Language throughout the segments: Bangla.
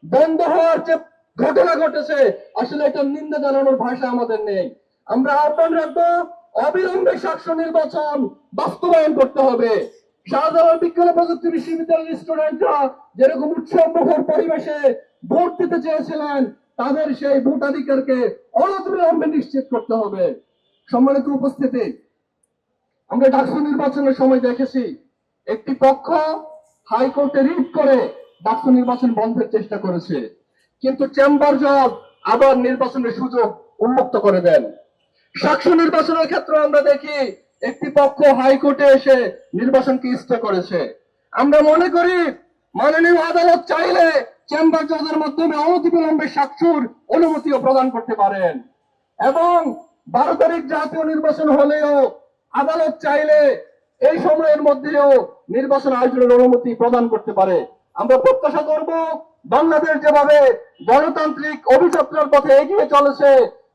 বন্ধ হওয়ার যে ঘটনা ঘটেছে, আসলে এটা নিন্দা জানানোর ভাষা আমাদের নেই। আমরা আহ্বান রাখবো, অবিলম্বে শাসক নির্বাচন বাস্তবায়ন করতে হবে। শাহজালাল বিজ্ঞান ও প্রযুক্তি বিশ্ববিদ্যালয়ের স্টুডেন্টরা যেরকম উৎসব মুখর পরিবেশে ভোট দিতে চেয়েছিলেন, তাদের সেই ভোটাধিকারকে অনতিবিলম্বে নিশ্চিত করতে হবে। সম্মানিত উপস্থিতি, আমরা ডাকসু নির্বাচনের সময় দেখেছি একটি পক্ষ হাইকোর্টে রিট করে ডাকসু নির্বাচন বন্ধের চেষ্টা করেছে, কিন্তু চেম্বার জজ আবার নির্বাচনের সুযোগ উন্মুক্ত করে দেন। ডাকসু নির্বাচনের ক্ষেত্রে আমরা দেখি একটি পক্ষ হাইকোর্টে এসে নির্বাচনকে স্টে করেছে। আমরা মনে করি মাননীয় আদালত চাইলে চেম্বার জজের মাধ্যমে অনতিবিলম্বে ডাকসুর অনুমতিও প্রদান করতে পারেন, এবং 12 তারিখ জাতীয় নির্বাচন হলেও আদালত চাইলে এই সময়ের মধ্যেও নির্বাচন আয়োজনের অনুমতি প্রদান করতে পারে। আমরা প্রত্যাশা করব বাংলাদেশ যেভাবে গণতান্ত্রিক অভিযাত্রার পথে এগিয়ে চলেছে,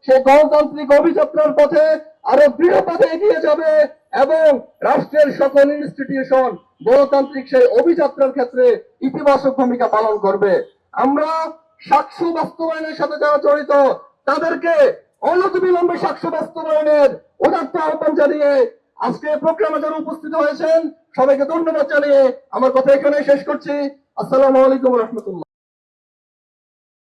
সেই গণতান্ত্রিক অভিযাত্রার পথে আরো দৃঢ় পথে এগিয়ে যাবে, এবং রাষ্ট্রের সকল ইনস্টিটিউশন গণতান্ত্রিক সেই অভিযাত্রার ক্ষেত্রে ইতিবাচক ভূমিকা পালন করবে। আমরা সাক্ষ্য বাস্তবায়নের সাথে যারা জড়িত তাদেরকে অনতিবিলম্বে সাক্ষ্য বাস্তবায়নের উদাত্ত আহ্বান জানিয়ে আজকে প্রোগ্রামে যারা উপস্থিত হয়েছেন সবাইকে ধন্যবাদ জানিয়ে আমার কথা এখানে শেষ করছি। আসসালামু আলাইকুম রহমতুল্লাহ।